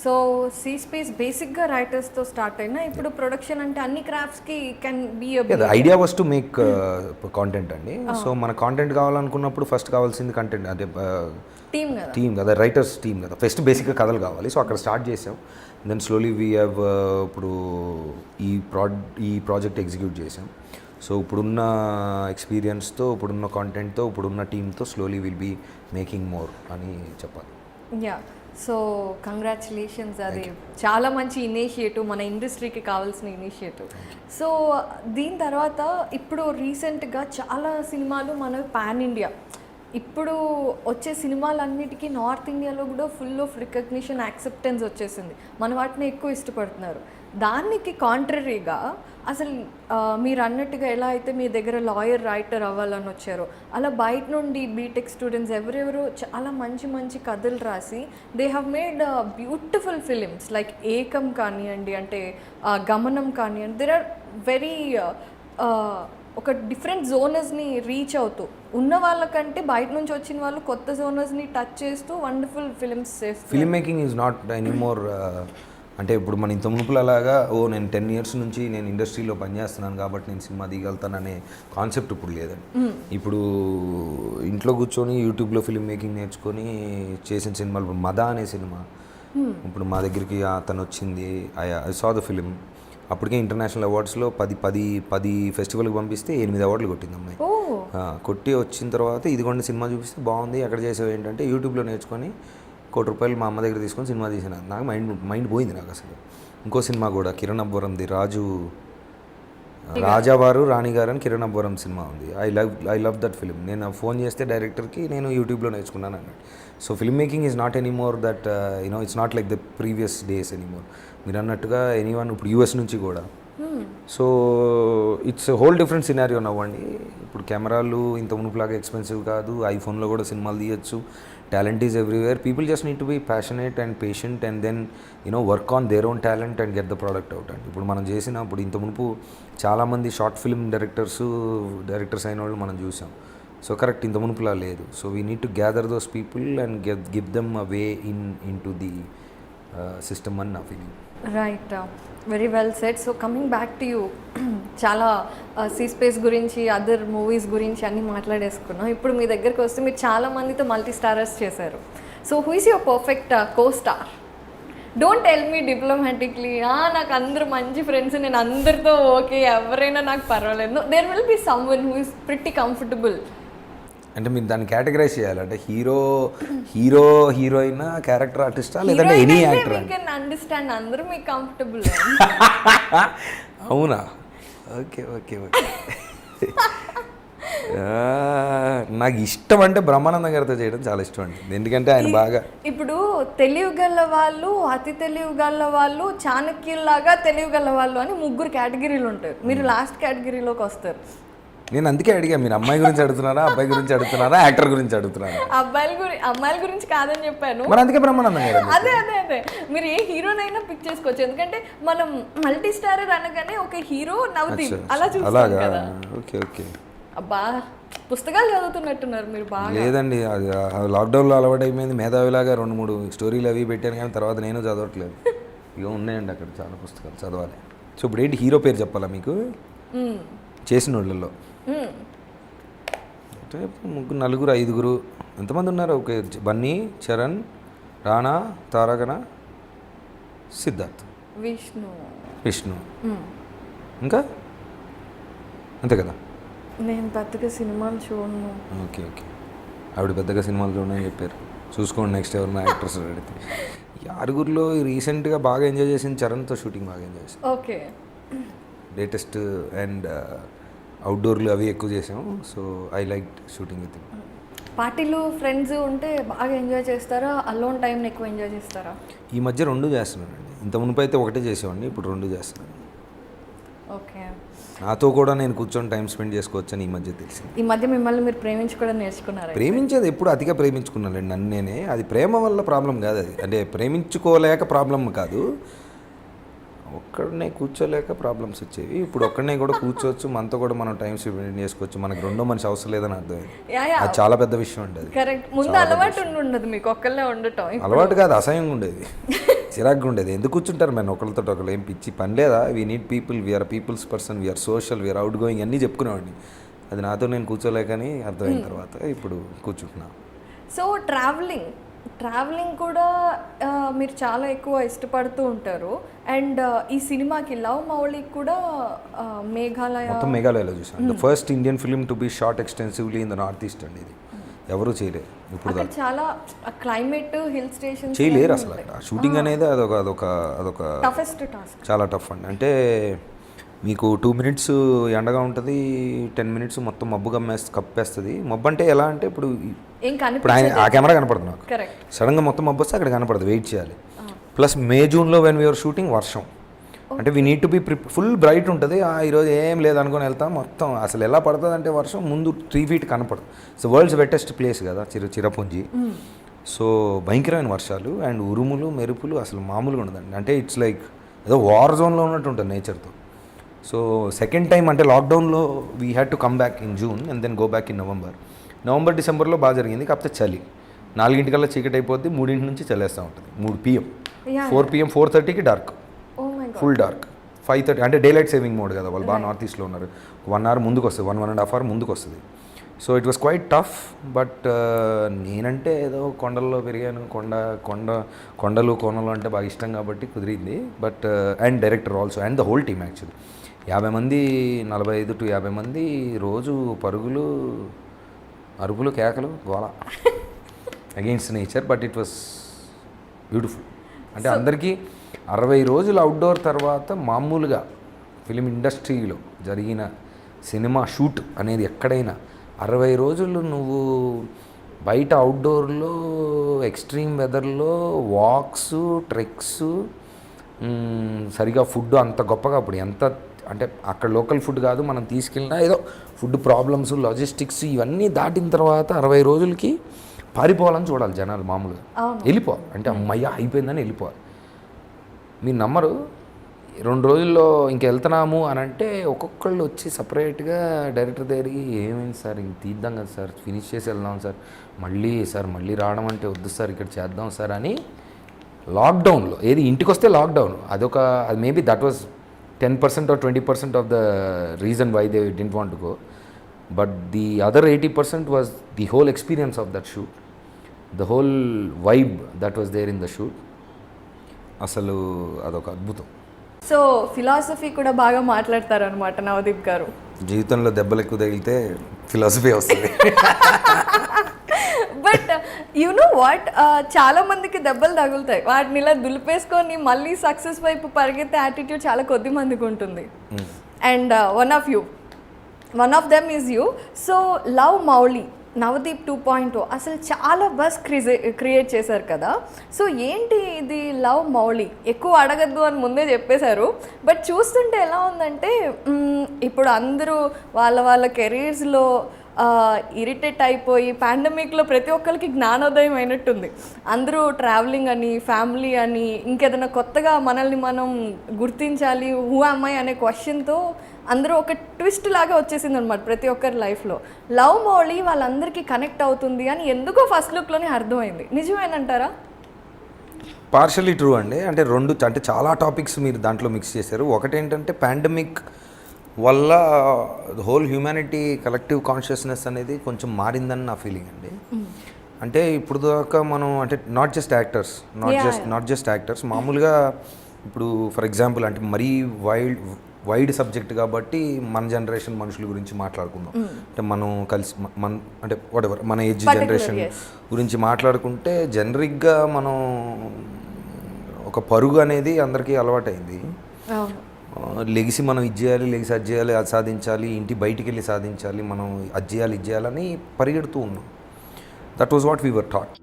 So see space బేసిక్గా రైటర్స్తో start అయినా ఇప్పుడు ప్రొడక్షన్ అంటే అన్ని క్రాఫ్ట్స్కి can be idea was to make content అండి. సో మన కాంటెంట్ కావాలనుకున్నప్పుడు ఫస్ట్ కావాల్సింది కంటెంట్, అదే టీమ్ కదా, రైటర్స్ టీమ్ కదా. ఫస్ట్ బేసిక్గా కథలు కావాలి. సో అక్కడ స్టార్ట్ చేసాం. దెన్ స్లోలీ వీ హ్యావ్ ఇప్పుడు ఈ ప్రాజెక్ట్ ఎగ్జిక్యూట్ చేసాం. సో ఇప్పుడున్న ఎక్స్పీరియన్స్తో, ఇప్పుడున్న కాంటెంట్తో, ఇప్పుడున్న టీమ్తో slowly will be making more అని చెప్పాలి. యా, సో కంగ్రాచులేషన్స్, అది చాలా మంచి ఇనిషియేటివ్, మన ఇండస్ట్రీకి కావాల్సిన ఇనిషియేటివ్. సో దీని తర్వాత ఇప్పుడు రీసెంట్గా చాలా సినిమాలు మన పాన్ ఇండియా, ఇప్పుడు వచ్చే సినిమాలన్నిటికీ నార్త్ ఇండియాలో కూడా ఫుల్ ఆఫ్ రికగ్నిషన్, యాక్సెప్టెన్స్ వచ్చేసింది. మన వాటిని ఎక్కువ ఇష్టపడుతున్నారు. దానికి కాంట్రరీగా అసలు మీరు అన్నట్టుగా ఎలా అయితే మీ దగ్గర లాయర్ రైటర్ అవ్వాలని వచ్చారో, అలా బయట నుండి బీటెక్ స్టూడెంట్స్ ఎవరెవరో చాలా మంచి మంచి కథలు రాసి they have made beautiful films like ఏకం కానివ్వండి, అంటే గమనం కానివ్వండి. దెర్ ఆర్ వెరీ ఒక డిఫరెంట్ జోనర్స్ని రీచ్ అవుతూ ఉన్న వాళ్ళకంటే బయట నుంచి వచ్చిన వాళ్ళు కొత్త జోనర్స్ని టచ్ చేస్తూ వండర్ఫుల్ ఫిలిమ్స్ చేస్తారు. Film making is not anymore అంటే ఇప్పుడు మన ఇంత మునుపులలాగా నేను 10 years నుంచి నేను ఇండస్ట్రీలో పనిచేస్తున్నాను కాబట్టి నేను సినిమా దిగలుగుతాననే కాన్సెప్ట్ ఇప్పుడు లేదండి. ఇప్పుడు ఇంట్లో కూర్చొని యూట్యూబ్లో ఫిల్మ్ మేకింగ్ నేర్చుకొని చేసిన సినిమాలు, ఇప్పుడు మద అనే సినిమా ఇప్పుడు మా దగ్గరికి అతను వచ్చింది. I saw the film. అప్పటికే ఇంటర్నేషనల్ అవార్డ్స్లో 10 ఫెస్టివల్కి పంపిస్తే 8 అవార్డులు కొట్టింది అమ్మాయి. కొట్టి వచ్చిన తర్వాత ఇదిగోండి సినిమా చూపిస్తే బాగుంది, ఎక్కడ చేసేవి ఏంటంటే యూట్యూబ్లో నేర్చుకొని ₹1 కోటి మా అమ్మ దగ్గర తీసుకొని సినిమా తీసిన. నాకు మైండ్ పోయింది నాకు అసలు. ఇంకో సినిమా కూడా కిరణ్ అబ్బవరంది, రాజావారు రాణిగారు అని కిరణ్ అబ్బవరం సినిమా ఉంది. I love that film. నేను ఫోన్ చేస్తే డైరెక్టర్కి నేను యూట్యూబ్లో నేర్చుకున్నాను అన్నాడు. So film making is not anymore that it's not like the previous days anymore. మీరు అన్నట్టుగా ఎనీవన్ ఇప్పుడు యూఎస్ నుంచి కూడా. So it's whole different scenario నవ్వండి. ఇప్పుడు కెమెరాలు ఇంత మునుపులాగా ఎక్స్పెన్సివ్ కాదు. ఐఫోన్లో కూడా సినిమాలు తీయచ్చు. Talent is everywhere. People just need to be passionate and patient and then work on their own talent and get the product out అండి. ఇప్పుడు మనం ఇప్పుడు ఇంత మునుపు చాలామంది షార్ట్ ఫిల్మ్ డైరెక్టర్స్ అయిన వాళ్ళు మనం చూసాం. సో కరెక్ట్, ఇంత మునుపులా లేదు. So we need to gather those people and give them a way in to the system అని నా feeling. Right, very well said. So coming back to you, చాలా see space గురించి, అదర్ మూవీస్ గురించి అన్నీ మాట్లాడేసుకున్నాం. ఇప్పుడు మీ దగ్గరికి వస్తే మీరు చాలా మందితో మల్టీ స్టారర్స్ చేశారు. So who is your perfect co star? Don't tell me diplomatically నాకు అందరూ మంచి ఫ్రెండ్స్, నేను అందరితో ఓకే, ఎవరైనా నాకు పర్వాలేదు. There will be someone who is pretty comfortable. అంటే మీరు దాన్ని కేటగరైజ్ చేయాలి. అంటే హీరోయిన్, క్యారెక్టర్ ఆర్టిస్టా, లేదంటే ఎనీ యాక్టర్? అండర్స్టాండ్, అందరూ మీకు కంఫర్టబుల్. అవునా? ఓకే. నాకు ఇష్టం అంటే బ్రహ్మానందం గారితో చేయడం చాలా ఇష్టం అండి. ఎందుకంటే ఆయన బాగా ఇప్పుడు తెలివిగల వాళ్ళు, అతి తెలివిగల వాళ్ళు, చాణక్యుల్లాగా తెలివిగల వాళ్ళు అని 3 కేటగిరీలు ఉంటారు. మీరు లాస్ట్ కేటగిరీలోకి వస్తారు. నేను అందుకే అడిగా, మీరు అమ్మాయి గురించి అడుగుతున్నారా, అబ్బాయి గురించి అడుగుతున్నారా, యాక్టర్ గురించి అడుగుతున్నారా? అమ్మాయిల గురించి కాదని చెప్పాను. మరి అందుకే బ్రహ్మానందం గారు. అదే మీరు ఏ హీరోనైనా పిక్ చేసుకోవచ్చు. ఎందుకంటే మనం మల్టీ స్టారర్ అనగానే ఒక హీరో నవదీప్ అలా చూస్తాం కదా. ఓకే. అబ్బా, పుస్తకాలు చదువుతున్నట్టున్నారు మీరు బాగా. లేదండి, అది లాక్డౌన్లో అలవాటు అయిపోయింది. మేధావిలాగా 2-3 స్టోరీలు అవి పెట్టాను, కానీ తర్వాత నేను చదవట్లేదు. ఇక ఉన్నాయండి అక్కడ చాలా పుస్తకాలు చదవాలి. సో ఇప్పుడు ఏంటి, హీరో పేరు చెప్పాలా మీకు? చేసిన వాళ్ళలో అంటే 4-5 ఎంతమంది ఉన్నారు? ఓకే, బన్నీ, చరణ్, రాణా, తారకన, సిద్ధార్థ్, విష్ణు, ఇంకా అంతే కదా. నేను పెద్దగా సినిమాలు చూడను. ఓకే. ఆవిడ పెద్దగా సినిమాలు చూడని చెప్పారు. చూసుకోండి నెక్స్ట్ ఎవరైనా యాక్టర్స్ అడిగితే. 6 రీసెంట్గా బాగా ఎంజాయ్ చేసింది చరణ్తో షూటింగ్. బాగా ఎంజాయ్ చేసాం. ఓకే, లేటెస్ట్ అండ్ అవుట్డోర్లు అవి ఎక్కువ చేసాం. So I like shooting with. పార్టీలు ఫ్రెండ్స్ ఉంటే బాగా ఎంజాయ్ చేస్తారా, అలోన్ టైంని ఎక్కువ ఎంజాయ్ చేస్తారా? ఈ మధ్య 2 చేస్తున్నానండి. ఇంత మునుపు అయితే ఒకటే చేసేవాడిని, ఇప్పుడు 2 చేస్తున్నాను. ఓకే, నాతో కూడా నేను కూర్చొని టైం స్పెండ్ చేసుకోవచ్చని ఈ మధ్య తెలిసింది. ఈ మధ్య మిమ్మల్ని మీరు ప్రేమించుకోవడం నేర్చుకున్నారా? ప్రేమించేది ఎప్పుడు అతిగా ప్రేమించుకున్నానండి నన్ను నేనే. అది ప్రేమ వల్ల ప్రాబ్లం కాదు. అది అంటే ప్రేమించుకోలేక ప్రాబ్లం కాదు. ఒక్కడనే కూర్చోలేక ప్రాబ్లమ్స్ వచ్చేవి. ఇప్పుడు ఒక్కడనే కూడా కూర్చోవచ్చు, మనతో కూడా మనం టైం స్పెండ్ చేసుకోవచ్చు, మనకు రెండో మనిషి అవసరం లేదని అర్థమైంది. అది చాలా పెద్ద విషయం అండి. అది కరెక్ట్. ముందు అలవాటు ఉండదు మీకు ఒక్కళ్ళే ఉండటం. అలవాటు కాదు, అసహ్యంగా ఉండేది, చిరాగ్గా ఉండేది. ఎందుకు కూర్చుంటారు మేము ఒకరితో ఒకరు, ఏం పిచ్చి పని లేదా, we need people, we are peoples person, we are social, we are outgoing అన్నీ చెప్పుకునేవాడిని. అది నాతో నేను కూర్చోలేకని అర్థమైన తర్వాత ఇప్పుడు కూర్చుంటున్నా. సో ట్రావెలింగ్ కూడా మీరు చాలా ఎక్కువ ఇష్టపడుతూ ఉంటారు. అండ్ ఈ సినిమాకి లవ్ మౌళికి కూడా మేఘాలయ, మొత్తం మేఘాలయలో చూసాను. The first Indian film to be shot extensively in the north east అండి. ఇది ఎవరు చేయలేదు ఇప్పుడు అక్కడ. చాలా క్లైమేట్, హిల్ స్టేషన్ చేయలేరు అసలు. అక్కడ షూటింగ్ అనేది అదొక టఫెస్ట్ టాస్క్, చాలా టఫ్ అండి. అంటే మీకు 2 minutes ఎండగా ఉంటుంది, 10 minutes మొత్తం మబ్బు కప్పేస్తుంది. మబ్బు అంటే ఎలా అంటే ఇప్పుడు ఆయన ఆ కెమెరా కనపడుతుంది నాకు, సడన్గా మొత్తం మబ్బు వస్తే అక్కడ కనపడదు, వెయిట్ చేయాలి. ప్లస్ మే జూన్లో వెన్ వీఆర్ షూటింగ్ వర్షం, అంటే we need to be full bright ఉంటుంది. ఈరోజు ఏం లేదు అనుకుని వెళ్తాం, మొత్తం అసలు ఎలా పడుతుంది అంటే వర్షం ముందు 3 feet కనపడదు. సో వరల్డ్స్ వెట్టెస్ట్ ప్లేస్ కదా చిరపుంజి. సో భయంకరమైన వర్షాలు అండ్ ఉరుములు మెరుపులు అసలు మామూలుగా ఉండదండి. అంటే ఇట్స్ లైక్ ఏదో వార్ జోన్లో ఉన్నట్టు ఉంటుంది నేచర్తో. సో సెకండ్ టైం అంటే లాక్డౌన్లో we had to come back in June and then go back in November డిసెంబర్లో బాగా జరిగింది. కాకపోతే చలి 4 గంటలకల్లా చీకటి అయిపోద్ది, 3 నుంచి చలేస్తూ ఉంటుంది. 3 PM 4 PM 4:30కి డార్క్, ఫుల్ డార్క్. 5:30 అంటే డే లైట్ సేవింగ్ మోడ్ కదా, వాళ్ళు బాగా నార్త్ ఈస్ట్లో ఉన్నారు. 1 hour ముందుకు వస్తుంది, 1.5 hour ముందుకు వస్తుంది. So it was quite tough. But నేనంటే ఏదో కొండల్లో పెరిగాను, కొండలు కోనలు అంటే బాగా ఇష్టం కాబట్టి కుదిరింది. But and director also and the whole team actually 50 మంది, 45 to 50 మంది రోజు పరుగులు, అరుపులు, కేకలు, గోల against nature. But it was beautiful. అంటే అందరికీ 60 రోజులు అవుట్డోర్ తర్వాత మామూలుగా ఫిలిం ఇండస్ట్రీలో జరిగిన సినిమా షూట్ అనేది ఎక్కడైనా 60 రోజులు నువ్వు బయట అవుట్డోర్లో ఎక్స్ట్రీమ్ వెదర్లో వాక్స్, ట్రెక్స్, సరిగా ఫుడ్ అంత గొప్పగా అప్పుడు ఎంత అంటే అక్కడ లోకల్ ఫుడ్ కాదు, మనం తీసుకెళ్ళినా ఏదో ఫుడ్ ప్రాబ్లమ్స్, లాజిస్టిక్స్ ఇవన్నీ దాటిన తర్వాత 60 రోజులకి పారిపోవాలని చూడాలి జనాలు. మామూలుగా వెళ్ళిపోవాలి అంటే అమ్మయ్య అయిపోయిందని వెళ్ళిపోవాలి. మీరు నమ్మరు, 2 రోజుల్లో ఇంక వెళ్తున్నాము అని అంటే ఒక్కొక్కళ్ళు వచ్చి సపరేట్గా డైరెక్టర్ దగ్గరికి, ఏమైంది సార్ ఇంక తీద్దాం కదా సార్, ఫినిష్ చేసి వెళ్దాం సార్, మళ్ళీ రావడం అంటే వద్దు సార్, ఇక్కడ చేద్దాం సార్ అని. లాక్డౌన్లో ఏది ఇంటికి వస్తే లాక్డౌన్, అది maybe that was 10% or 20% of the reason why they didn't want to go. But the other 80% was the whole experience of that shoot. The whole vibe that was there in the shoot. అసలు అదొక అద్భుతం. So philosophy కూడా బాగా మాట్లాడతారు అనమాట నవదీప్ గారు. జీవితంలో దెబ్బలు ఎక్కువ తగిలితే ఫిలాసఫీ వస్తుంది. బట్ యు నో వాట్, చాలా మందికి దెబ్బలు తగులుతాయి, వాటిని ఇలా దులిపేసుకొని మళ్ళీ సక్సెస్ వైపు పరిగెత్తే యాటిట్యూడ్ చాలా కొద్ది మందికి ఉంటుంది. And one of them is you. So love Mouli, Navdeep 2.0 అసలు చాలా బస్ క్రియేట్ చేశారు కదా. సో ఏంటి ఇది లవ్ మౌళి? ఎక్కువ అడగద్దు అని ముందే చెప్పేశారు. బట్ చూస్తుంటే ఎలా ఉందంటే ఇప్పుడు అందరూ వాళ్ళ కెరీర్స్లో ఇరిటేట్ అయిపోయి పాండమిక్లో ప్రతి ఒక్కరికి జ్ఞానోదయం అయినట్టుంది. అందరూ ట్రావెలింగ్ అని, ఫ్యామిలీ అని, ఇంకేదైనా కొత్తగా మనల్ని మనం గుర్తించాలి, హూ యామ్ ఐ అనే క్వశ్చన్తో అందరూ ఒక ట్విస్ట్ లాగా వచ్చేసింది అనమాట ప్రతి ఒక్కరి లైఫ్లో. లవ్ మౌళి వాళ్ళందరికీ కనెక్ట్ అవుతుంది అని ఎందుకో ఫస్ట్ లుక్లోనే అర్థమైంది. నిజమేనంటారా? పార్షల్లీ ట్రూ అండి. అంటే చాలా టాపిక్స్ మీరు దాంట్లో మిక్స్ చేశారు. ఒకటేంటంటే పాండమిక్ వల్ల హోల్ హ్యూమానిటీ కలెక్టివ్ కాన్షియస్నెస్ అనేది కొంచెం మారిందని నా ఫీలింగ్ అండి. అంటే ఇప్పుడు దాకా మనం అంటే నాట్ జస్ట్ యాక్టర్స్ మామూలుగా ఇప్పుడు ఫర్ ఎగ్జాంపుల్ అంటే మరీ వైడ్ సబ్జెక్ట్ కాబట్టి మన జనరేషన్ మనుషుల గురించి మాట్లాడుకుందాం. అంటే మనం కలిసి అంటే వాటెవర్ మన ఏజ్ జనరేషన్ గురించి మాట్లాడుకుంటే జనరిక్గా మనం ఒక పరుగు అనేది అందరికీ అలవాటైంది. లెగిసి మనం ఇది చేయాలి, లెగిసి అది చేయాలి, అది సాధించాలి, ఇంటి బయటికి వెళ్ళి సాధించాలి, మనం అది చేయాలి, ఇది చేయాలని పరిగెడుతూ ఉన్నాం. That was what we were taught.